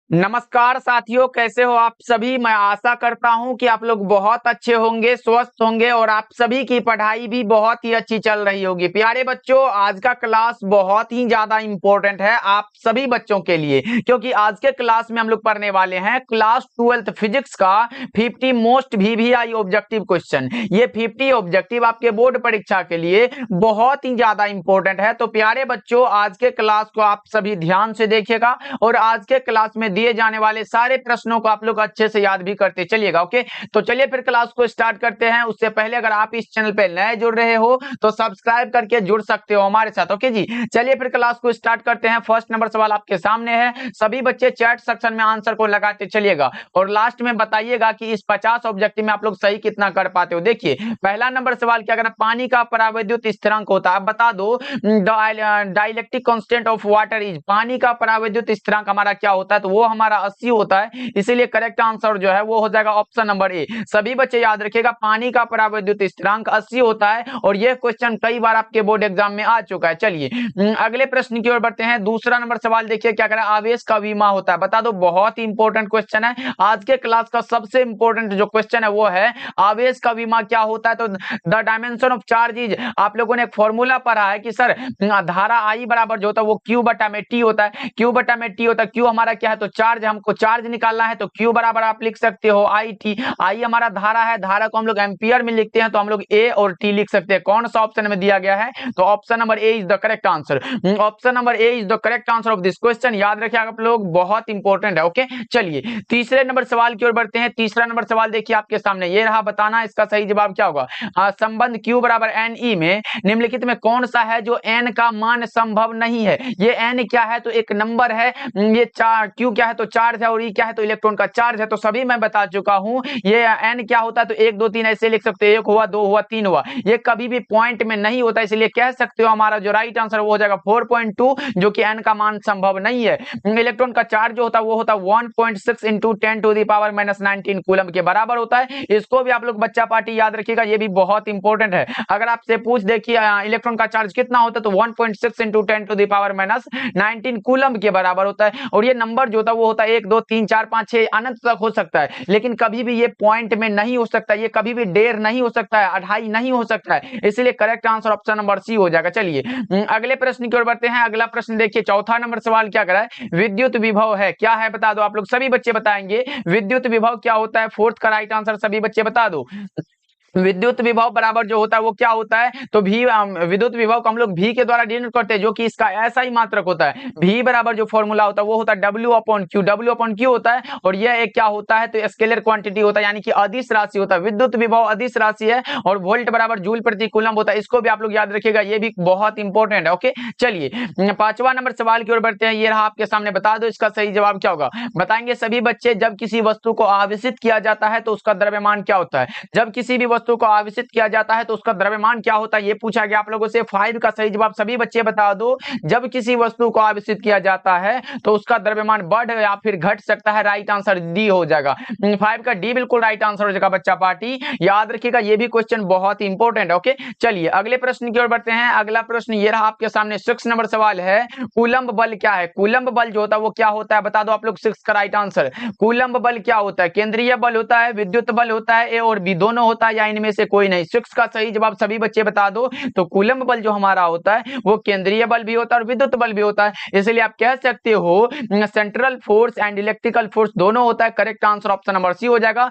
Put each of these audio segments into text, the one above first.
नमस्कार साथियों, कैसे हो आप सभी। मैं आशा करता हूं कि आप लोग बहुत अच्छे होंगे, स्वस्थ होंगे और आप सभी की पढ़ाई भी बहुत ही अच्छी चल रही होगी। प्यारे बच्चों, आज का क्लास बहुत ही ज्यादा इंपॉर्टेंट है आप सभी बच्चों के लिए, क्योंकि आज के क्लास में हम लोग पढ़ने वाले हैं क्लास 12th फिजिक्स का 50 मोस्ट वीवीआई ऑब्जेक्टिव क्वेश्चन। ये 50 ऑब्जेक्टिव आपके बोर्ड परीक्षा के लिए बहुत ही ज्यादा इंपॉर्टेंट है। तो प्यारे बच्चों, आज के क्लास को आप सभी ध्यान से देखिएगा और आज के क्लास में दिए जाने वाले सारे प्रश्नों को आप लोग अच्छे से याद भी करते चलिएगा। ओके, तो चलिए फिर क्लास को स्टार्ट करते हैं। उससे पहले अगर आप इस चैनल पे नए जुड़ रहे हो तो सब्सक्राइब करके जुड़ सकते हो हमारे साथ। ओके जी, चलिए फिर क्लास को स्टार्ट करते हैं। फर्स्ट नंबर सवाल आपके सामने है, सभी बच्चे चैट सेक्शन में आंसर को लगाते चलिएगा और लास्ट में बताइएगा कि इस 50 ऑब्जेक्टिव में आप लोग सही कितना कर पाते हो। देखिए पहला नंबर सवाल क्या कहना, पानी का परावैद्युत स्थिरांक होता है। अब बता दो, dielectric constant of water is, पानी का परावैद्युत स्थिरांक हमारा क्या होता है, तो वो हमारा 80 होता है। इसीलिए करेक्ट आंसर जो है वो हो जाएगा ऑप्शन नंबर ए। सभी बच्चे याद रखिएगा, पानी का परावैद्युत स्थिरांक 80 होता है और यह क्वेश्चन कई बार आपके बोर्ड एग्जाम में आ चुका है। चलिए अगले प्रश्न की ओर बढ़ते हैं। दूसरा नंबर सवाल देखिए क्या कह रहा है, आवेश का विमा होता है। बता दो, बहुत ही इंपॉर्टेंट क्वेश्चन है। आज के क्लास का सबसे इंपॉर्टेंट जो क्वेश्चन है वो है आवेश का विमा क्या होता है। तो the dimension of charge is, आप लोगों ने एक फॉर्मूला पढ़ा है कि सर धारा आई बराबर जो होता है वो क्यू बटा में टी होता है। क्यू बटा में टी होता है, क्यू हमारा क्या है तो चार्ज, हमको चार्ज निकालना है तो क्यू बराबर आप लिख सकते हो आई टी। आई हमारा धारा है, धारा को हम लोग एम्पियर में लिखते हैं तो हम लोग ए और टी लिख सकते हैं। कौन सा ऑप्शन में दिया गया है, तो option number A is the correct answer. Option number A is the correct answer of this question. याद रखिए आप लोग, बहुत इंपॉर्टेंट है। ओके, चलिए तीसरे नंबर सवाल की ओर बढ़ते हैं। तीसरा नंबर सवाल देखिए आपके सामने ये रहा, बताना इसका सही जवाब क्या होगा। संबंध क्यू बराबर एन ई में निम्नलिखित में कौन सा है जो एन का मान संभव नहीं है। ये एन क्या है तो एक नंबर है, ये क्यू क्या है तो चार्ज है और ई क्या है तो इलेक्ट्रॉन का चार्ज है। तो सभी मैं बता चुका हूं। ये एन क्या होता है तो 1 2 3 ऐसे लिख सकते हो, 1 हुआ 2 हुआ 3 हुआ। ये कभी भी पॉइंट में नहीं होता, इसलिए कह सकते हो हमारा जो राइट आंसर वो हो जाएगा 4.2, जो कि एन का मान संभव नहीं है। इलेक्ट्रॉन का चार्ज जो होता है वो होता है 1.6 into 10 to the power -19 coulomb के बराबर होता है। इसको भी आप लोग बच्चा पार्टी याद रखिएगा, ये भी बहुत इंपॉर्टेंट है। अगर आपसे पूछ देखिए इलेक्ट्रॉन का चार्ज कितना होता है तो 1.6 into 10 to the power -19 coulomb के बराबर होता है। और ये नंबर जो होता है वो होता है 1 2 3 4 5 6 अनंत तक हो सकता है, लेकिन कभी भी ये पॉइंट में नहीं हो सकता, ये कभी भी डेढ़ नहीं हो सकता है, अढ़ाई नहीं हो सकता है। इसलिए correct answer option number C हो जाएगा। चलिए अगले प्रश्न की ओर बढ़ते हैं। अगला प्रश्न देखिए, चौथा नंबर सवाल क्या कर रहा है, विद्युत विभव है क्या है, बता दो। आप लोग सभी बच्चे बताएंगे विद्युत विभव क्या होता है। फोर्थ का राइट आंसर सभी बच्चे बता दो। विद्युत विभव बराबर जो होता है वो क्या होता है तो भी विद्युत विभव को हम लोग भी के द्वारा डिनोट करते हैं, जो कि इसका ऐसा ही मात्रक होता है। भी बराबर जो फॉर्मूला होता है वो होता है W upon Q. W upon Q होता है और यह एक क्या होता है तो स्केलर क्वांटिटी होता है, यानी कि अदिश राशि होता है। विद्युत विभव अदिश राशि है और वोल्ट बराबर जूल प्रति कूलम होता है। इसको भी आप लोग याद रखिएगा, ये भी बहुत इंपॉर्टेंट है। ओके, चलिए पांचवा नंबर सवाल की ओर बढ़ते हैं। ये रहा आपके सामने, बता दो इसका सही जवाब क्या होगा। बताएंगे सभी बच्चे, जब किसी वस्तु को आवेशित किया जाता है तो उसका द्रव्यमान क्या होता है। जब किसी भी वस्तु को आवेशित किया जाता है तो उसका द्रव्यमान क्या होता है, ये पूछा गया आप लोगों से। 5 का सही जवाब सभी बच्चे बता दो। जब किसी वस्तु को आवेशित किया जाता है तो उसका द्रव्यमान बढ़ या फिर घट सकता है। राइट आंसर डी हो जाएगा। 5 का डी बिल्कुल राइट आंसर हो जाएगा बच्चा पार्टी, याद रखिएगा, ये भी क्वेश्चन बहुत इंपॉर्टेंट है। ओके, चलिए अगले प्रश्न की ओर बढ़ते हैं। अगला प्रश्न ये रहा आपके सामने, 6 नंबर सवाल है, कूलम्ब बल क्या है। कूलम्ब बल जो होता है वो क्या होता है, बता दो आप लोग। 6 का राइट आंसर, कूलम्ब बल क्या होता है। केंद्रीय बल होता है, विद्युत बल होता है, ए और बी दोनों होता है, या इनमें से कोई नहीं। 6 का सही जवाब सभी बच्चे बता दो। तो कूलम्ब बल जो हमारा होता है वो केंद्रीय बल भी होता है और विद्युत बल भी होता है। इसलिए आप कह सकते हो central force and electrical force दोनों होता है। Correct answer option number C हो जाएगा,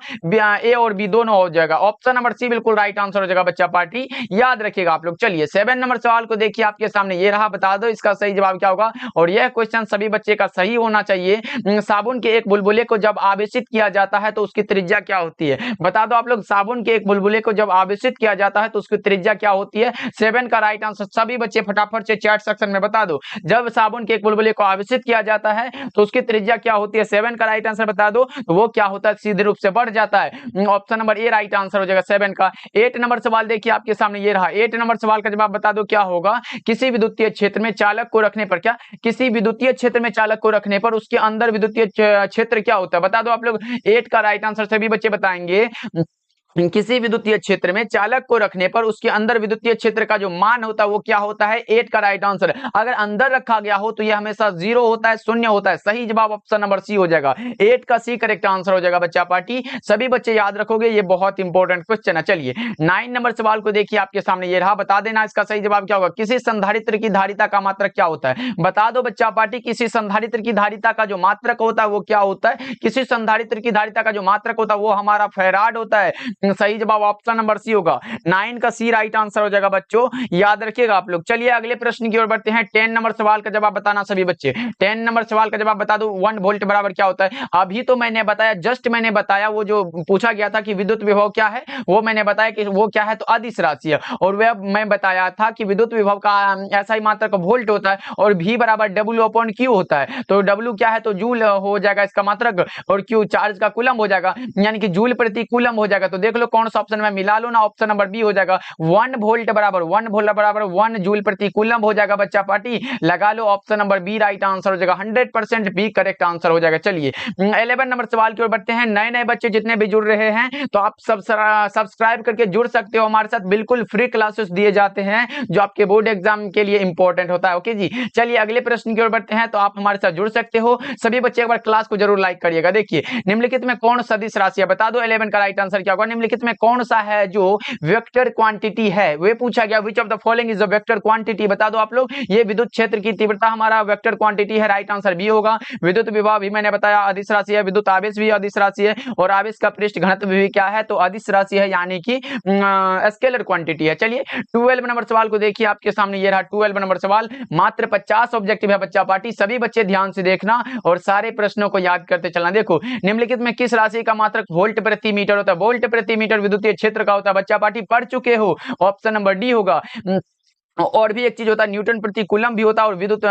ए और बी दोनों हो जाएगा। ऑप्शन नंबर सी बिल्कुल राइट आंसर हो जाएगा बच्चा पार्टी, याद रखिएगा आप लोग। चलिए 7 नंबर सवाल को देखिए आपके सामने, ये रहा, बता दो इसका सही जवाब क्या होगा। और यह क्वेश्चन सभी बच्चे का सही होना चाहिए। साबुन के एक बुलबुले को जब आवेशित किया जाता है तो उसकी त्रिज्या क्या होती है, बता दो आप लोग। साबुन के एक बुलबुले को जब आवेशित किया जाता है तो उसकी त्रिज्या क्या होती है। 7 का राइट आंसर सभी बच्चे फटाफट से चैट सेक्शन में बता दो। जब साबुन के एक बुलबुले को आवेशित किया जाता है तो उसकी त्रिज्या क्या होती है। 7 का राइट आंसर बता दो, तो वो क्या होता है, सीधे रूप से बढ़ जाता है। Option number A right answer हो जाएगा 7 का। 8 नंबर सवाल देखिए आपके सामने, ये रहा। 8 नंबर सवाल का जवाब बता दो क्या होगा। किसी विद्युतीय क्षेत्र में चालक को रखने पर, क्या किसी विद्युतीय क्षेत्र में चालक को रखने पर उसके अंदर विद्युतीय क्षेत्र क्या होता है, बता दो आप लोग। 8 का राइट आंसर सभी बच्चे बताएंगे किसी विद्युतीय क्षेत्र में चालक को रखने पर उसके अंदर विद्युतीय क्षेत्र का जो मान होता है वो क्या होता है 8 का राइट आंसर। अगर अंदर रखा गया हो तो ये हमेशा 0 होता है, शून्य होता है। सही जवाब ऑप्शन नंबर सी हो जाएगा, 8 का सी करेक्ट आंसर हो जाएगा बच्चा पार्टी। सभी बच्चे याद रखोगे, ये बहुत इंपॉर्टेंट क्वेश्चन है। चलिए 9 नंबर सवाल को देखिए आपके सामने, ये रहा, बता देना इसका सही जवाब क्या होगा। किसी संधारित्र की धारिता का मात्रक क्या होता है, बता दो बच्चा पार्टी। किसी संधारित्र की धारिता का जो मात्रक होता है वो क्या होता है, किसी संधारित्र की धारिता का जो मात्रक होता है वो हमारा फैराड होता है। सही जवाब ऑप्शन नंबर सी होगा, 9 का सी राइट आंसर हो जाएगा बच्चों, याद रखिएगा आप लोग। चलिए अगले प्रश्न की ओर बढ़ते हैं। 10 नंबर सवाल का जवाब बताना सभी बच्चे। 10 नंबर सवाल का जवाब बता दो, 1 वोल्ट बराबर क्या होता है। अभी तो मैंने बताया, जस्ट मैंने बताया, वो जो पूछा गया था कि विद्युत विभव क्या है, वो मैंने बताया कि वो क्या है, तो अदिश राशि है। और वह मैं बताया था कि विद्युत विभव का ऐसा ही मात्रक वोल्ट होता है और V बराबर W/Q होता है। तो W क्या है, तो जूल हो जाएगा इसका मात्रक, और Q चार्ज का कूलम हो जाएगा, यानी कि जूल प्रति कूलम हो जाएगा। तो देख लो कौन सा ऑप्शन में मिला लो ना, ऑप्शन नंबर बी हो जाएगा। 1 वोल्ट बराबर 1 जूल प्रति कूलम हो जाएगा बच्चा पार्टी, लगा लो option number B right answer हो जाएगा, 100% बी करेक्ट आंसर हो जाएगा। चलिए 11 नंबर सवाल की ओर बढ़ते हैं। नए नए बच्चे जितने भी जुड़ रहे हैं तो आप सब सब्सक्राइब करके जुड़ सकते हो हमारे साथ, बिल्कुल फ्री क्लासेस दिए जाते हैं जो आपके बोर्ड एग्जाम के लिए इंपॉर्टेंट होता है। ओके जी, चलिए अगले प्रश्न की ओर बढ़ते हैं। तो आप हमारे साथ जुड़ सकते हो, सभी बच्चे एक बार क्लास को जरूर लाइक करिएगा। देखिए निम्नलिखित में कौन सदिश राशि है, बता दो 11 का राइट आंसर क्या होगा। निम्नलिखित में कौन सा है जो वेक्टर क्वांटिटी है, वे पूछा गया। Which of the following is a vector quantity, बता दो आप लोग। ये विद्युत क्षेत्र की तीव्रता हमारा वेक्टर क्वांटिटी है, राइट आंसर बी होगा। विद्युत विभव भी मैंने बताया अदिश राशि है, विद्युत आवेश भी अदिश राशि है, और आवेश का पृष्ठ घनत्व भी क्या है, तो अदिश राशि है, यानी कि स्केलर क्वांटिटी है। चलिए 12 नंबर सवाल को देखिए आपके सामने, ये रहा 12 नंबर सवाल। मात्र 50 ऑब्जेक्टिव है बच्चा पार्टी, सभी बच्चे ध्यान से देखना और सारे प्रश्नों को याद करते चलना। देखो निम्नलिखित में किस राशि का मात्रक वोल्ट प्रति मीटर होता है, वोल्ट प्रति मीटर विद्युतीय क्षेत्र का होता है बच्चा पार्टी, पढ़ चुके हो, ऑप्शन नंबर डी होगा। और भी एक चीज होता है, न्यूटन प्रति कूलम भी होता है और विद्युत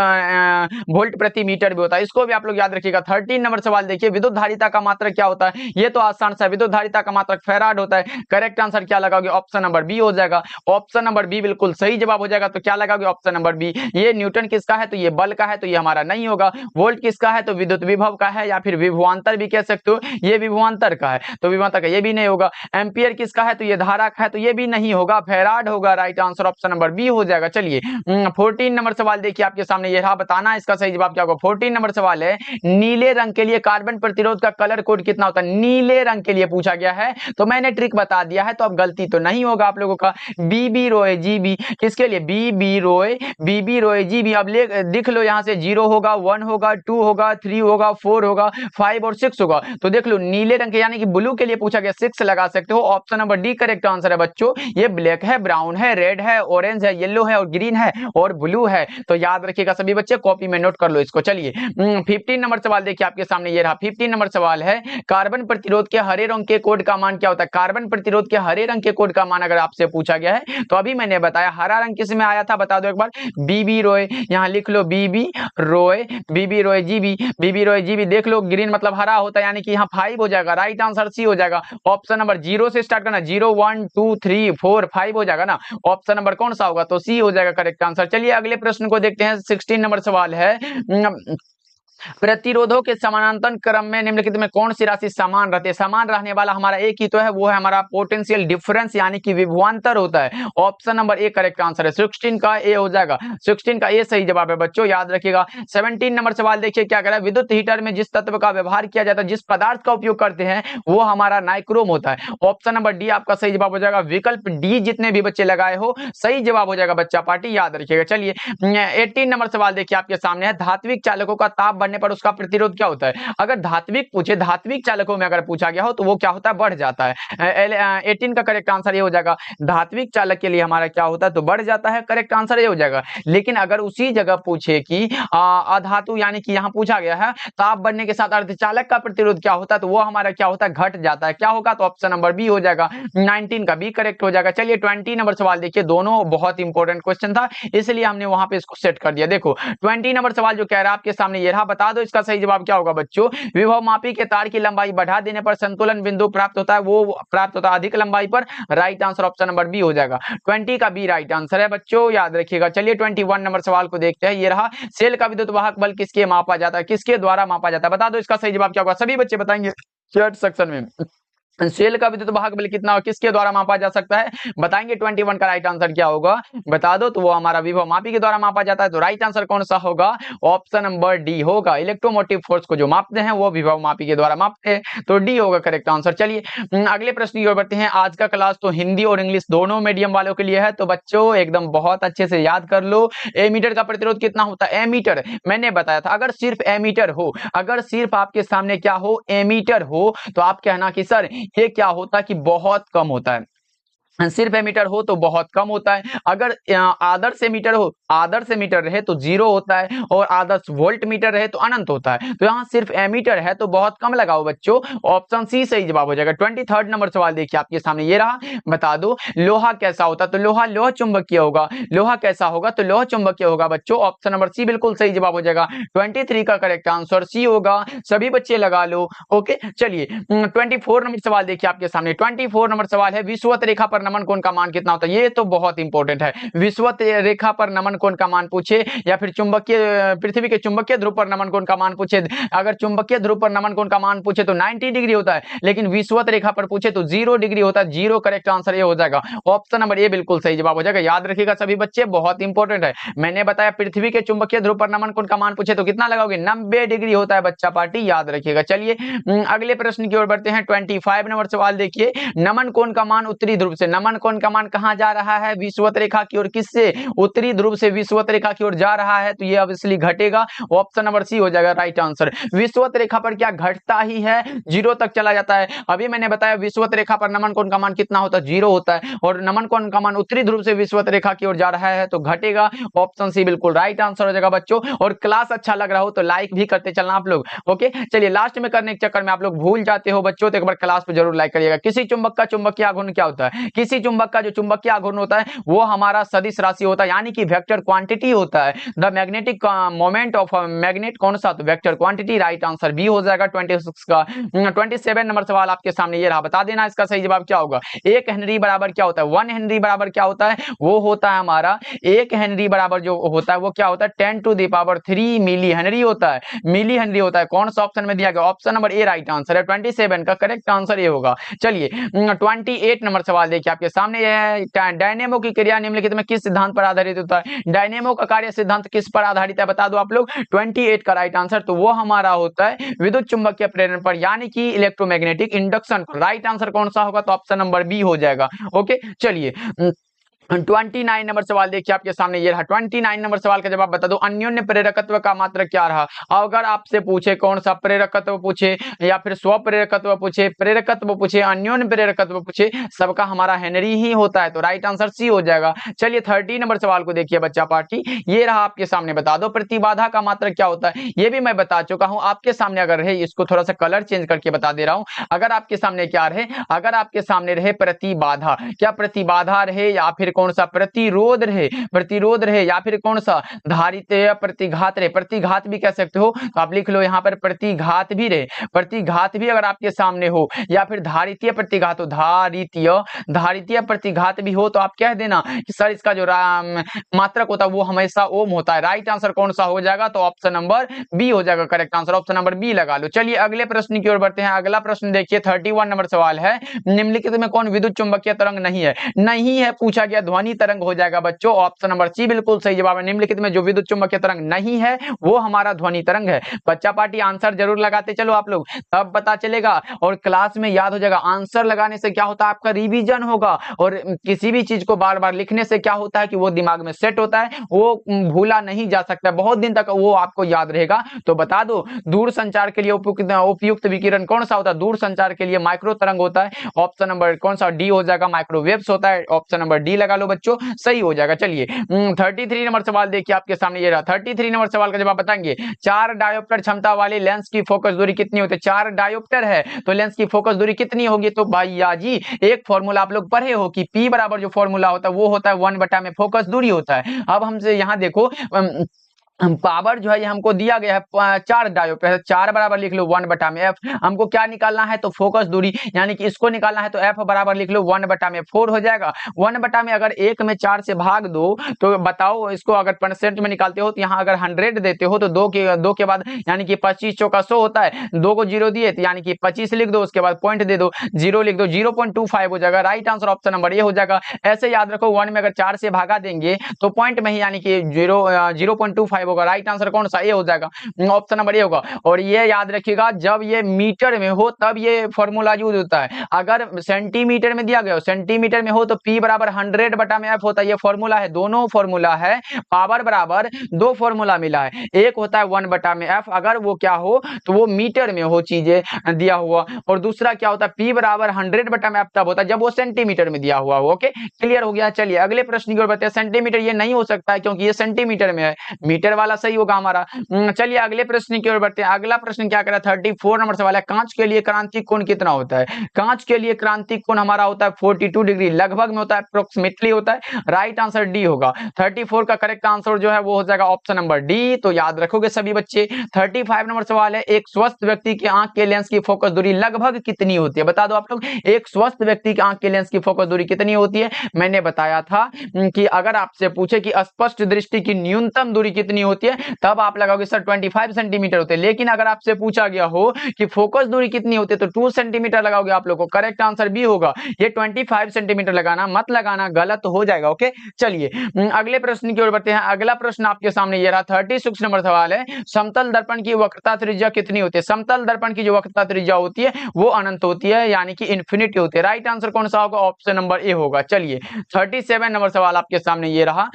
वोल्ट प्रति मीटर भी होता है, इसको भी आप लोग याद रखिएगा। 13 नंबर सवाल देखिए, विद्युत धारिता का मात्रक क्या होता है, ये तो आसान सा, विद्युत धारिता का मात्रक फैराड होता है। करेक्ट आंसर क्या लगाओगे, ऑप्शन नंबर बी हो जाएगा, ऑप्शन नंबर बी बिल्कुल सही जवाब हो जाएगा। तो क्या लगाओगे, ऑप्शन नंबर बी। ये न्यूटन किसका है, तो ये बल का है, तो ये हमारा नहीं होगा। वोल्ट किसका है, तो विद्युत विभव का है, या फिर विभवांतर भी कह सकते हो, ये विभवांतर का है, तो विभवांतर का ये भी नहीं होगा। एम्पियर किसका है, तो ये धारा का है, तो ये भी नहीं होगा, फैराड होगा, right answer option number B हो जाएगा। चलिए 14 नंबर सवाल देखिए आपके सामने, ये रहा, बताना इसका सही जवाब क्या होगा। 14 नंबर सवाल है, नीले रंग के लिए कार्बन प्रतिरोध का कलर कोड कितना होता है, नीले रंग के लिए पूछा गया है, तो मैंने ट्रिक बता दिया है, तो अब गलती तो नहीं होगा आप लोगों का। बीबी रोए जीबी, किसके लिए, बीबी रोए जीबी। अब दिख लो यहां से, 0 होगा, 1 होगा, 2 होगा, 3 होगा, 4 होगा, 5 और 6 होगा। तो देख लो नीले रंग के यानी कि ब्लू के लिए पूछा गया, 6 लगा सकते हो, option number D correct answer है बच्चों। ये ब्लैक है, ब्राउन है, रेड है, ऑरेंज है, येलो है और ग्रीन है और ब्लू है, तो याद रखिएगा सभी बच्चे, कॉपी में नोट कर लो इसको। चलिए 15 नंबर सवाल देखिए आपके सामने, ये रहा 15 नंबर सवाल है, कार्बन प्रतिरोध के हरे रंग के कोड का मान क्या होता है। कार्बन प्रतिरोध के हरे रंग के कोड का मान अगर आपसे पूछा गया है तो अभी मैंने बताया, हरा रंग किस में आया था बता दो एक बार, बीबी रोए, यहां लिख लो बीबी रोए जीबी, देख लो ग्रीन मतलब हरा होता है, यानी कि यहाँ 5 हो जाएगा, राइट आंसर सी हो जाएगा। ऑप्शन नंबर 0 से स्टार्ट करना, 0 1 2 3 4 5 हो जाएगा ना, ऑप्शन नंबर कौन सा होगा, तो सी हो जाएगा करेक्ट आंसर। चलिए अगले प्रश्न को देखते हैं। 16 नंबर सवाल है, प्रतिरोधों के समानांतर क्रम में निम्नलिखित में कौन सी राशि समान रहती है। समान रहने वाला हमारा एक ही तो है, वो है हमारा पोटेंशियल डिफरेंस, यानी कि विभवांतर होता है, option number A correct answer है, 16 का ए हो जाएगा, 16 का ए सही जवाब है बच्चों, याद रखिएगा। 17 नंबर सवाल देखिए क्या कह रहा है, विद्युत हीटर में जिस तत्व का व्यवहार किया जाता है, जिस पदार्थ का उपयोग करते हैं, वो हमारा नाइक्रोम होता है, ऑप्शन नंबर डी आपका सही जवाब हो जाएगा। विकल्प डी जितने भी बच्चे लगाए हो सही जवाब हो जाएगा बच्चा पार्टी, याद रखिएगा। चलिए 18 नंबर सवाल देखिए आपके सामने है, धात्विक चालकों का ताप बढ़ने पर उसका प्रतिरोध क्या होता है। अगर धात्विक पूछे, धात्विक चालकों में अगर पूछा गया हो तो वो क्या होता है, बढ़ जाता है। 18 का करेक्ट आंसर ये हो जाएगा, धात्विक चालक के लिए हमारा क्या होता है, तो बढ़ जाता है, करेक्ट आंसर ये हो जाएगा। लेकिन अगर उसी जगह पूछे कि अधातु, यानी कि यहाँ पूछा गया है ताप बढ़ने के साथ अर्धचालक का प्रतिरोध क्या होता है, तो वो हमारा क्या होता है, घट जाता है, क्या होगा, तो ऑप्शन नंबर बी हो जाएगा, 19 का बी करेक्ट हो जाएगा। चलिए 20 नंबर सवाल देखिए, दोनों बहुत इंपॉर्टेंट क्वेश्चन था, इसलिए हमने वहां पे इसको सेट कर दिया। देखो 20 नंबर सवाल जो कह रहा है आपके सामने, ये रहा, बता दो इसका सही जवाब क्या होगा बच्चों। विभव मापी के तार की लंबाई बढ़ा देने पर संतुलन बिंदु प्राप्त होता है, वो प्राप्त होता है अधिक लंबाई पर, right answer option number B हो जाएगा, 20 का बी राइट आंसर है बच्चों, याद रखिएगा। चलिए 21 नंबर सवाल को देखते हैं, ये रहा, सेल का विद्युत वाहक बल किसके मापा जाता है, किसके द्वारा मापा जाता है, बता दो इसका सही जवाब क्या होगा, सभी बच्चे बताएंगे चैट सेक्शन में। सेल का विद्युत वाहक बल कितना किसके द्वारा मापा जा सकता है? बताएंगे 21 का राइट आंसर क्या होगा, बता दो। तो वो हमारा विभव मापी के द्वारा मापा जाता है। तो राइट आंसर कौन सा होगा? ऑप्शन नंबर डी होगा। इलेक्ट्रोमोटिव फोर्स को जो मापते हैं वो विभव मापी के द्वारा मापते हैं, तो डी होगा करेक्ट आंसर। चलिए अगले प्रश्न की ओर बढ़ते हैं। आज का क्लास तो हिंदी और इंग्लिश दोनों मीडियम वालों के लिए है, तो बच्चों एकदम बहुत अच्छे से याद कर लो। एमीटर का प्रतिरोध कितना होता है? एमीटर मैंने बताया था, अगर सिर्फ एमीटर हो, अगर सिर्फ आपके सामने क्या हो? एमीटर हो, तो आप कहना कि सर ये क्या होता है कि बहुत कम होता है। सिर्फ एमीटर हो तो बहुत कम होता है। अगर आदर्श एमीटर हो, आदर्श एमीटर रहे तो 0 होता है, और आदर्श वोल्ट मीटर रहे तो अनंत होता है। तो यहाँ सिर्फ एमीटर है तो बहुत कम लगाओ बच्चों। ऑप्शन सी सही जवाब हो जाएगा। 23 नंबर सवाल देखिए आपके सामने ये रहा। बता दो लोहा कैसा होता है? तो लोहा लोह चुंबकीय होगा। लोहा कैसा होगा? तो लोह चुंबकीय होगा बच्चों। ऑप्शन नंबर सी बिल्कुल सही जवाब हो जाएगा। 23 का करेक्ट आंसर सी होगा। सभी बच्चे लगा लो। ओके चलिए 24 नंबर सवाल देखिए आपके सामने। 24 नंबर सवाल है, विषुवत रेखा पर नमन कोण का मान कितना होता है? ये तो बहुत इंपॉर्टेंट है। विषुवत रेखा पर नमन कोण का मान पूछे, या फिर चुंबकीय पृथ्वी के चुंबकीय ध्रुव पर नमन कोण का मान पूछे। अगर चुंबकीय ध्रुव पर नमन कोण का मान पूछे तो 90 डिग्री होता है, लेकिन विषुवत रेखा पर पूछे तो 0 डिग्री होता है। 0 करेक्ट आंसर ये हो जाएगा। ऑप्शन नंबर ए बिल्कुल सही जवाब हो जाएगा। याद रखिएगा सभी बच्चे, बहुत इंपॉर्टेंट है। मैंने बताया पृथ्वी के चुंबकीय ध्रुव पर नमन कोण का मान पूछे तो कितना लगाओगे? 90 डिग्री होता है बच्चा पार्टी, याद रखिएगा। चलिए अगले प्रश्न की ओर बढ़ते हैं। 25 नंबर सवाल देखिए। नमन कोण का मान उत्तरी ध्रुव से, नमन कोण का मान कहां जा रहा है? विषुवत रेखा की ओर। किससे? उत्तरी ध्रुव से विषुवत रेखा की ओर जा रहा है, तो ये ऑब्वियसली घटेगा। ऑप्शन नंबर सी हो जाएगा राइट आंसर। विषुवत रेखा पर क्या घटता ही है? 0 तक चला जाता है। अभी मैंने बताया विषुवत रेखा पर नमन कोण का मान कितना होता है? 0 होता है, और नमन कोण का मान उत्तरी ध्रुव से विषुवत रेखा की ओर जा रहा है तो घटेगा। ऑप्शन सी बिल्कुल राइट आंसर हो जाएगा बच्चों। और क्लास अच्छा लग रहा हो तो लाइक भी करते चलना आप लोग। ओके चलिए लास्ट में करने के चक्कर में आप लोग भूल जाते हो बच्चों, तो एक बार क्लास पे जरूर लाइक करिएगा। किसी चुंबक का चुंबकीय आघूर्ण क्या होता है? किसी चुंबक का जो चुंबकीय आघूर्ण होता है वो हमारा सदिश राशि होता है, यानी कि वेक्टर क्वांटिटी होता है। The magnetic moment of magnet कौन सा? तो vector quantity. Right answer B हो जाएगा 26 का। 27 नंबर सवाल आपके सामने ये रहा। बता देना इसका सही जवाब क्या होगा। 1 हेनरी बराबर क्या होता है? 1 हेनरी बराबर क्या होता है? वो होता है हमारा 1 हेनरी बराबर जो होता है वो क्या होता है? 10⁻³ मिली हेनरी होता है। मिली हेनरी होता है। कौन सा ऑप्शन में दिया गया? Option number A right answer है। 27 का करेक्ट आंसर ये होगा। चलिए 28 नंबर सवाल देखिए आपके सामने। डायनेमो की क्रिया निम्नलिखित में किस सिद्धांत पर आधारित होता है? डायनेमो का कार्य सिद्धांत किस पर आधारित है? बता दो आप लोग। 28 का राइट आंसर तो वो हमारा होता है विद्युत चुंबकीय प्रेरण पर, यानी कि इलेक्ट्रोमैग्नेटिक इंडक्शन। राइट आंसर कौन सा होगा? तो ऑप्शन नंबर बी हो जाएगा। ओके चलिए 29 नंबर सवाल देखिए आपके सामने ये रहा। 29 नंबर सवाल का जवाब बता दो। अन्योन्य प्रेरकत्व का मात्रक क्या रहा? अगर आपसे पूछे कौन सा प्रेरकत्व पूछे, या फिर स्व प्रेरकत्व पूछे, प्रेरकत्व पूछे, अन्योन्य प्रेरकत्व पूछे, सबका हमारा हेनरी ही होता है, तो राइट आंसर सी हो जाएगा। चलिए 30 नंबर सवाल को देखिए बच्चा पार्टी, ये रहा आपके सामने। बता दो प्रतिबाधा का मात्रक क्या होता है? ये भी मैं बता चुका हूं आपके सामने। अगर रहे, इसको थोड़ा सा कलर चेंज करके बता दे रहा हूं। अगर आपके सामने क्या रहे? अगर आपके सामने रहे प्रतिबाधा, क्या प्रतिबाधा रहे, या फिर कौन सा प्रतिरोध रहे, प्रतिरोध रहे, या फिर कौन सा धारित या प्रतिघात रहे। प्रतिघात भी कह सकते हो, तो आप लिख लो यहाँ पर प्रतिघात भी रहे। प्रतिघात भी अगर आपके सामने हो, या फिर धारितीय प्रतिघात हो, धारितीय प्रतिघात भी हो, तो आप कह देना कि सर इसका जो मात्रक होता है वो हमेशा ओम होता है। राइट आंसर कौन सा हो जाएगा? तो ऑप्शन नंबर बी हो जाएगा correct answer. Option number B लगा लो। चलिए अगले प्रश्न की ओर बढ़ते हैं। अगला प्रश्न देखिए 31 नंबर सवाल है। निम्नलिखित में कौन विद्युत चुंबकीय तरंग नहीं है? नहीं है पूछा गया, ध्वनि तरंग हो जाएगा बच्चों। ऑप्शन नंबर सी बिल्कुल सही जवाब है। निम्नलिखित में जो विद्युत चुंबकीय तरंग नहीं है वो हमारा ध्वनि तरंग है। बच्चा पार्टी आंसर जरूर लगाते चलो आप लोग, तब पता चलेगा और क्लास में याद हो जाएगा। आंसर लगाने से क्या होता है? आपका रिवीजन होगा, और किसी भी चीज को बार बार लिखने से क्या होता है कि वो दिमाग में सेट होता है, वो भूला नहीं जा सकता, बहुत दिन तक वो आपको याद रहेगा। तो बता दो दूर संचार के लिए उपयुक्त विकिरण कौन सा होता है? दूर संचार के लिए माइक्रो तरंग होता है। ऑप्शन नंबर कौन सा? डी हो जाएगा, माइक्रोवेव्स होता है। ऑप्शन नंबर डी लगा लो बच्चों, सही हो जाएगा। चलिए 33 नंबर सवाल देखिए आपके सामने ये रहा। 33 नंबर सवाल का जवाब बताएंगे। 4 डायोप्टर क्षमता वाले लेंस की फोकस दूरी कितनी होती है? 4 डायोप्टर है तो लेंस की फोकस दूरी कितनी होगी? तो भैया जी एक फॉर्मूला आप लोग पढ़े हो कि P बराबर जो फॉर्मूला होता है वो होता है 1 बटा में फोकस दूरी होता है। अब हमसे यहाँ देखो पावर जो है ये हमको दिया गया है 4 डायोड पे, 4 बराबर लिख लो 1/f। हमको क्या निकालना है तो फोकस दूरी, यानी कि इसको निकालना है तो f बराबर लिख लो 1/4 हो जाएगा। 1 में अगर 1 में 4 से भाग दो तो बताओ इसको अगर परसेंट में निकालते हो तो यहाँ अगर 100 देते हो तो 2 के बाद यानी कि 25 चौका 100 होता है, 2 को 0 दिए तो यानी कि 25 लिख दो, उसके बाद पॉइंट दे दो, 0 लिख दो, 0.25 हो जाएगा। Right answer option number A हो जाएगा। ऐसे याद रखो 1 में अगर 4 से भागा देंगे तो पॉइंट में ही यानी कि 0.25 होगा। राइट आंसर कौन सा, ए हो जाएगा, ऑप्शन नंबर ए होगा। और ये याद रखिएगा जब ये मीटर में हो तब ये फॉर्मूला यूज होता है। अगर सेंटीमीटर में दिया गया हो, सेंटीमीटर में हो तो P बराबर 100/f होता है। ये फॉर्मूला है, दोनों फॉर्मूला है। पावर बराबर 2 फॉर्मूला मिला है, एक होता है 1/f अगर वो क्या हो तो वो मीटर में हो चीजें दिया हुआ, और दूसरा क्या होता है P बराबर 100/f तब होता है जब वो सेंटीमीटर में दिया हुआ हो। ओके, क्लियर हो गया। चलिए अगले प्रश्न की ओर बढ़ते हैं। सेंटीमीटर ये नहीं हो सकता है क्योंकि ये सेंटीमीटर में है, मीटर वाला सही होगा हमारा। चलिए अगले प्रश्न की ओर बढ़ते हैं। अगला प्रश्न क्या करा, 34 नंबर सवाल है। कांच के लिए क्रांतिक कोण कितना होता है? कांच के लिए क्रांतिक कोण हमारा होता है 42 डिग्री, लगभग में होता है, अप्रोक्सीमेटली होता है। राइट आंसर डी होगा। 34 का करेक्ट आंसर जो है वो हो जाएगा ऑप्शन नंबर डी। तो याद रखोगे सभी बच्चे। 35 नंबर सवाल है। एक स्वस्थ व्यक्ति की आंख के लेंस की फोकस दूरी लगभग कितनी होती है? बता दो आप लोग, एक स्वस्थ व्यक्ति की आंख के लेंस की फोकस दूरी कितनी होती है? मैंने बताया था कि अगर आपसे पूछे कि स्पष्ट दृष्टि की न्यूनतम दूरी कितनी होती है तब आप लगाओगे सर 25 सेंटीमीटर होते हैं। लेकिन अगर आपसे पूछा गया हो कि फोकस दूरी कितनी होती है तो 2 सेंटीमीटर लगाओगे आप लोग को। करेक्ट आंसर बी होगा। ये 25 सेंटीमीटर लगाना मत लगाना, गलत हो जाएगा। ओके, चलिए अगले प्रश्न की ओर बढ़ते हैं। अगला प्रश्न आपके सामने ये रहा, 36 नंबर सवाल है। समतल दर्पण की वक्रता त्रिज्या कितनी होती है? समतल दर्पण की जो वक्रता त्रिज्या होती है वो अनंत होती है, यानी कि इन्फिनिटी होती है। राइट आंसर कौन सा होगा? ऑप्शन नंबर ए होगा। चलिए 37 नंबर सवाल आपके सामने ये रहा।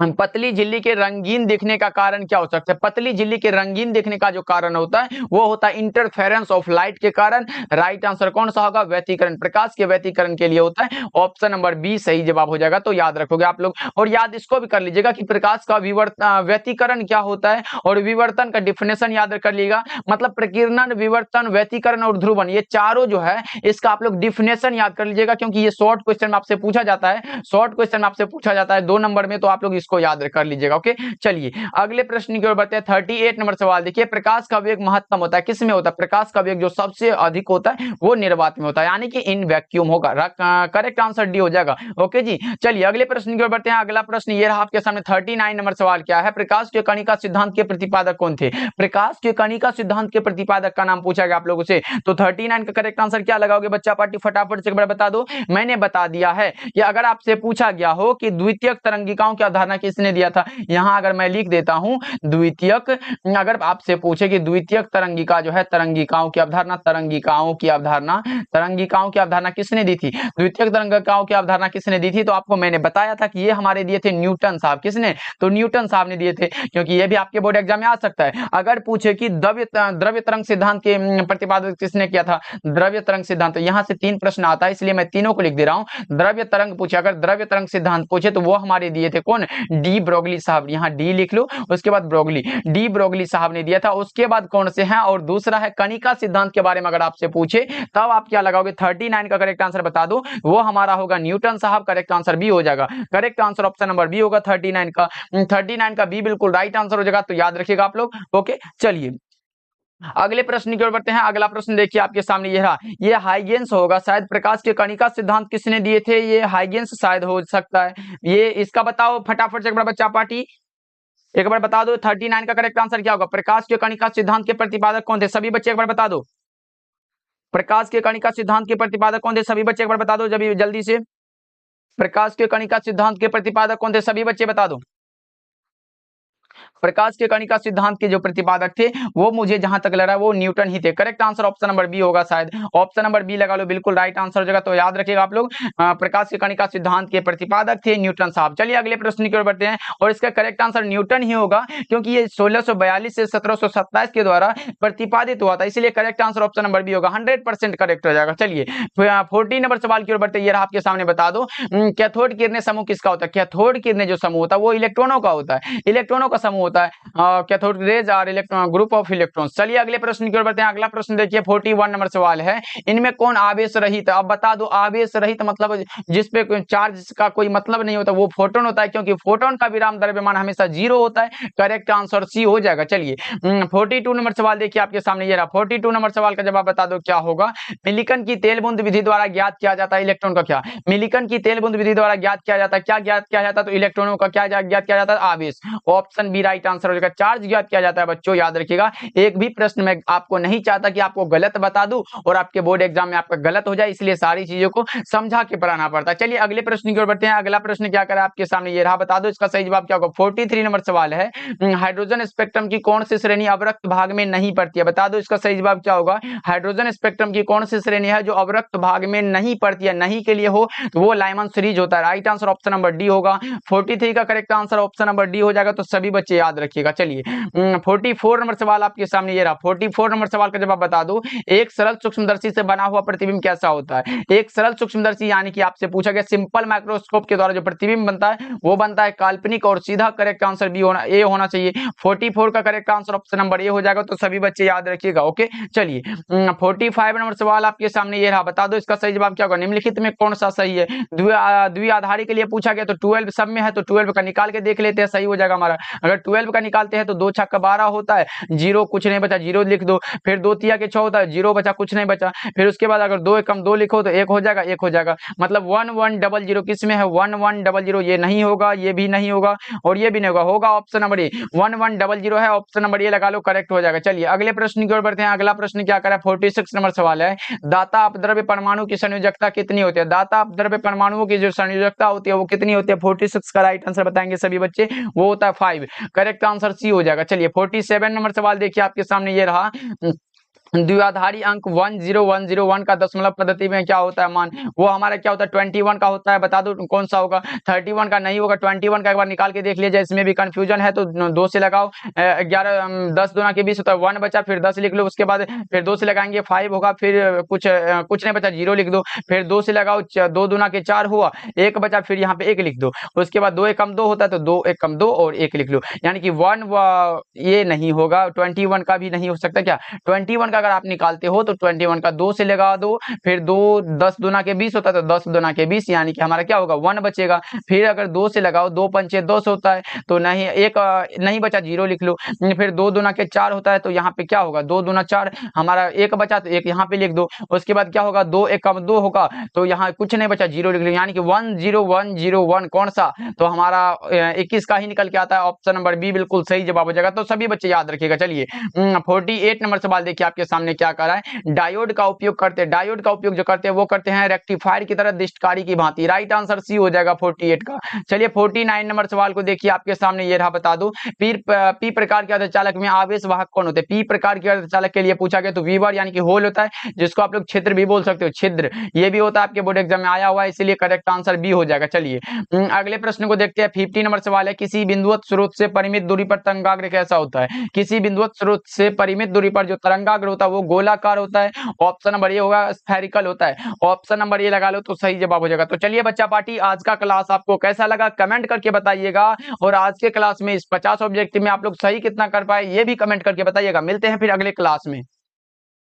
पतली झिल्ली के रंगीन दिखने का कारण क्या हो सकता है? पतली झिल्ली के रंगीन दिखने का जो कारण होता है वो होता है इंटरफेरेंस ऑफ लाइट के कारण। राइट आंसर कौन सा होगा? व्यतिकरण, प्रकाश के व्यतिकरण के लिए होता है। ऑप्शन नंबर बी सही जवाब हो जाएगा। तो याद रखोगे आप लोग, और याद इसको भी कर लीजिएगा कि प्रकाश का व्यतिकरण क्या होता है और विवर्तन का डिफिनेशन याद कर लीजिएगा। मतलब प्रकीर्णन, विवर्तन, व्यतिकरण और ध्रुवन, ये चारों जो है इसका आप लोग डिफिनेशन याद कर लीजिएगा, क्योंकि ये शॉर्ट क्वेश्चन में आपसे पूछा जाता है। शॉर्ट क्वेश्चन आपसे पूछा जाता है 2 नंबर में, तो आप लोग को याद कर लीजिएगा। ओके, चलिए अगले प्रश्न की ओर बढ़ते हैं। 38 नंबर सवाल देखिए, प्रकाश का वेग महत्तम होता है, किस में होता है? प्रकाश का वेग जो सबसे अधिक होता है वो निर्वात में होता है, यानी कि इन वैक्यूम होगा। करेक्ट आंसर डी हो जाएगा। ओके जी, चलिए अगले प्रश्न की ओर बढ़ते हैं। अगला प्रश्न ये रहा आपके सामने। 39 नंबर सवाल क्या है? प्रकाश के कणिका सिद्धांत के प्रतिपादक कौन थे? प्रकाश के कणिका सिद्धांत के प्रतिपादक का नाम पूछा गया आप लोगों से, तो 39 का करेक्ट आंसर क्या लगाओगे बच्चा पार्टी? फटाफट से एक बार बता दो। मैंने बता दिया है कि अगर आपसे पूछा गया हो कि द्वितीयक तरंगिकाओं की अवधारणा किसने दिया था, यहां अगर मैं लिख देता हूं द्वितीयक, अगर आपसे पूछे कि द्वितीयक तरंगिका जो है, तरंगिकाओं की अवधारणा, तरंगिकाओं की अवधारणा, तरंगिकाओं की अवधारणा किसने दी थी? द्वितीयक तरंगिकाओं की अवधारणा किसने दी थी? तो आपको मैंने बताया था कि ये हमारे दिए थे न्यूटन साहब। किसने? तो न्यूटन साहब ने दिए थे, क्योंकि ये भी आपके बोर्ड एग्जाम में आ सकता है। अगर पूछे कि द्रव्य तरंग सिद्धांत के प्रतिपादक किसने किया था? द्रव्य तरंग सिद्धांत, यहां से 3 प्रश्न आता है, इसलिए मैं तीनों को लिख दे रहा हूं। द्रव्य तरंग पूछे, अगर द्रव्य तरंग सिद्धांत पूछे तो वो हमारे दिए थे कौन? डी ब्रोगली साहब। यहाँ डी लिख लो, उसके बाद ब्रोगली, डी ब्रोगली साहब ने दिया था। उसके बाद कौन से हैं? और दूसरा है कणिका सिद्धांत के बारे में अगर आपसे पूछे तब आप क्या लगाओगे? 39 का करेक्ट आंसर बता दो, वो हमारा होगा न्यूटन साहब। करेक्ट आंसर बी हो जाएगा। Correct answer option number B होगा 39 का। 39 का बी बिल्कुल राइट आंसर हो जाएगा, तो याद रखिएगा आप लोग। ओके, चलिए अगले प्रश्न की ओर बढ़ते हैं। अगला प्रश्न देखिए आपके सामने ये रहा, ये हाइगेंस होगा शायद। प्रकाश के कणिका सिद्धांत किसने दिए थे? ये हाइगेंस शायद हो सकता है। ये इसका बताओ फटाफट से एक बार बच्चा पार्टी, एक बार बता दो 39 का करेक्ट आंसर क्या होगा? प्रकाश के कणिका सिद्धांत के प्रतिपादक कौन थे? सभी बच्चे एक बार बता दो। प्रकाश के कणिका सिद्धांत के प्रतिपादक कौन थे? सभी बच्चे एक बार बता दो जल्दी से। प्रकाश के कणिका सिद्धांत के प्रतिपादक कौन थे? सभी बच्चे बता दो। प्रकाश के कणिका सिद्धांत के जो प्रतिपादक थे वो मुझे जहां तक लग रहा है वो न्यूटन ही थे। Correct answer option number B होगा शायद। ऑप्शन नंबर बी लगा लो, बिल्कुल राइट आंसर हो जाएगा। तो याद रखिएगा आप लोग, प्रकाश के कणिका सिद्धांत के प्रतिपादक थे न्यूटन साहब। चलिए अगले प्रश्न की ओर बढ़ते हैं, और इसका करेक्ट आंसर न्यूटन ही होगा, क्योंकि ये 1642 से 1727 के द्वारा प्रतिपादित हुआ था, इसलिए correct answer option number B होगा। 100% करेक्ट हो जाएगा। चलिए 14 नंबर सवाल की ओर बढ़ते हैं। ये आपके सामने बता दो, कैथोड किरणें समूह किसका होता है? कैथोड किरणें जो समूह होता है वो इलेक्ट्रॉनों का होता है। इलेक्ट्रॉनों का समूह होता है? कैथोड रेज और इलेक्ट्रॉन, ग्रुप ऑफ इलेक्ट्रॉन। चलिए अगले प्रश्न की ओर बढ़ते हैं। अगला प्रश्न देखिए 41 नंबर सवाल है, इनमें कौन आवेश रहित? अब बता दो, आवेश रहित मतलब जिसपे चार्ज का कोई मतलब नहीं होता, वो फोटोन होता है, क्योंकि फोटोन का विराम द्रव्यमान हमेशा 0 होता है। करेक्ट आंसर सी हो जाएगा। चलिए 42 नंबर सवाल देखिए आपके सामने ये रहा। 42 नंबर सवाल का जवाब बता दो क्या होगा? मिलिकन की तेल बूंद विधि द्वारा ज्ञात किया जाता है इलेक्ट्रॉन का क्या? मिलिकन की तेल बूंद विधि द्वारा ज्ञात किया जाता है, क्या ज्ञात किया जाता है? तो इलेक्ट्रॉनों का क्या ज्ञात किया जाता है? आवेश। ऑप्शन बी राइट आंसर हो जाएगा। चार्ज ज्ञात किया जाता है बच्चों, याद रखिएगा। एक भी प्रश्न मैं आपको नहीं चाहता कि आपको गलत बता दूं और आपके बोर्ड एग्जाम में आपका गलत हो जाए, इसलिए सारी चीजों को समझा के पढ़ाना पड़ता है। चलिए अगले प्रश्न की ओर बढ़ते हैं। अगला प्रश्न क्या करा आपके सामने ये रहा, बता दो इसका सही जवाब क्या होगा? 43 नंबर सवाल है, हाइड्रोजन स्पेक्ट्रम की कौन सी श्रेणी अवरक्त भाग में नहीं पड़ती है? बता दो इसका सही जवाब क्या होगा? हाइड्रोजन स्पेक्ट्रम की कौन सी श्रेणी है जो अवरक्त भाग में नहीं पड़ती है? नहीं के लिए हो तो वो लाइमन सीरीज होता है। Right answer option number D होगा। 43 का correct answer option number D हो जाएगा, तो सभी बच्चे याद रखिएगा। चलिए 44 नंबर सवाल आपके सामने ये रहा। 44 नंबर सवाल का जवाब बता दो, एक सरल सूक्ष्मदर्शी से बना हुआ प्रतिबिंब कैसा होता है? एक सरल सूक्ष्मदर्शी यानी कि आपसे पूछा गया सिंपल माइक्रोस्कोप के द्वारा जो प्रतिबिंब बनता है वो बनता है काल्पनिक और सीधा। करेक्ट आंसर बी होना, ए होना चाहिए। 44 का correct answer option number A हो जाएगा, तो सभी बच्चे याद रखिएगा। ओके चलिए 45 नंबर सवाल आपके सामने ये रहा, बता दो इसका सही जवाब क्या होगा? निम्नलिखित में कौन सा सही है? द्विआधारी के लिए पूछा गया, तो 12 सब में है, तो 12 का निकाल के देख लेते हैं, सही हो जाएगा हमारा। अगर 12 का निकालते हैं तो 2 छक्का 12 होता है, 0 कुछ नहीं बचा, 0 लिख दो। फिर 2 तिया के 6 होता है, 0 बचा, कुछ नहीं बचा। फिर उसके बाद अगर 2 एकम 2 लिखो तो 1 हो जाएगा, 1 हो जाएगा। मतलब 1100 किस में है? 1100, ये नहीं होगा, ये भी नहीं होगा और ये भी नहीं होगा, होगा ऑप्शन नंबर ए। 1100 है, ऑप्शन नंबर ए लगा लो, करेक्ट हो जाएगा। चलिए अगले प्रश्न की ओर बढ़ते हैं। अगला प्रश्न क्या करा? 46 नंबर सवाल है, दाता अपद्रव्य परमाणु की संयोजकता कितनी होती है? दाता अपद्रव्य परमाणुओं की जो संयोजकता होती है वो कितनी होती है? 46 का राइट आंसर बताएंगे सभी बच्चे, वो होता है 5। करेक्ट आंसर सी हो जाएगा। चलिए 47 नंबर सवाल देखिए आपके सामने ये रहा, द्विआधारी अंक 10101 का दशमलव पद्धति में क्या होता है मान? वो हमारा क्या होता है? 21 का होता है। बता दो कौन सा होगा? 31 का नहीं होगा, 21 का एक बार निकाल के देख लीजिए, इसमें भी कंफ्यूजन है तो 2 से लगाओ। 11 10 दूना के 20 होता है, 1 बचा, फिर 10 लिख लो। उसके बाद फिर 2 से लगाएंगे 5 होगा, फिर कुछ नहीं बचा, 0 लिख दो। फिर 2 से लगाओ, 2 दूना के 4 हुआ, 1 बचा, फिर यहाँ पे 1 लिख दो। उसके बाद 2 एकम 2 होता है, तो 2 एकम 2 और 1 लिख लो, यानी कि 1 ये नहीं होगा। 21 का भी नहीं हो सकता क्या? 21 अगर आप निकालते हो तो 21 का 2 से लगा दो, फिर 2 10 दूना के 20 होता है, तो 10 दूना के 20 यानी कि हमारा क्या होगा? 1 बचेगा। फिर अगर 2 से लगाओ, 2 पंचे 10 होता है, तो नहीं 1 नहीं बचा, 0 लिख लो। फिर 2 दूना के 4 होता है, तो यहाँ पे क्या होगा? 2 दूना 4, हमारा 1 बचा तो 1 यहाँ पे लिख दो। उसके बाद क्या होगा? 2 एकम 2 होगा, तो यहाँ कुछ नहीं बचा, 0 लिख लो, यानी कि 10101 कौन सा? तो हमारा 21 का ही निकल के आता है। ऑप्शन नंबर बी बिल्कुल सही जवाब हो जाएगा, तो सभी बच्चे याद रखिएगा। चलिए 48 नंबर सवाल देखिए आपके सामने क्या कर रहा है, डायोड का उपयोग करते हैं। डायोड का उपयोग जो करते हैं वो करते हैं रेक्टिफायर की तरह दिष्टकारी की भांति। राइट आंसर सी हो जाएगा 48 का। चलिए 49 नंबर सवाल को देखिए आपके सामने ये रहा, बता दो पी प्रकार के अर्धचालक में आवेश वाहक कौन होते हैं? पी प्रकार के अर्धचालक के लिए पूछा गया, तो वीवर यानी कि होल होता है, जिसको आप लोग छिद्र भी बोल सकते हो, छिद्र ये भी होता है, आपके बोर्ड एग्जाम में आया हुआ है, इसलिए करेक्ट आंसर बी हो जाएगा। चलिए अगले प्रश्न को देखते हैं। 50 नंबर सवाल है, किसी बिंदुवत स्रोत से परिमित दूरी पर तरंगाग्र कैसा होता है? किसी बिंदुवत स्रोत से परिमित दूरी पर जो तरंगाग्र होता है वो गोलाकार होता है। ऑप्शन नंबर ये होगा, स्फेरिकल होता है। ऑप्शन नंबर ये लगा लो, तो सही जवाब हो जाएगा। तो चलिए बच्चा पार्टी, आज का क्लास आपको कैसा लगा कमेंट करके बताइएगा, और आज के क्लास में इस 50 ऑब्जेक्टिव में आप लोग सही कितना कर पाए ये भी कमेंट करके बताइएगा। मिलते हैं फिर अगले क्लास में।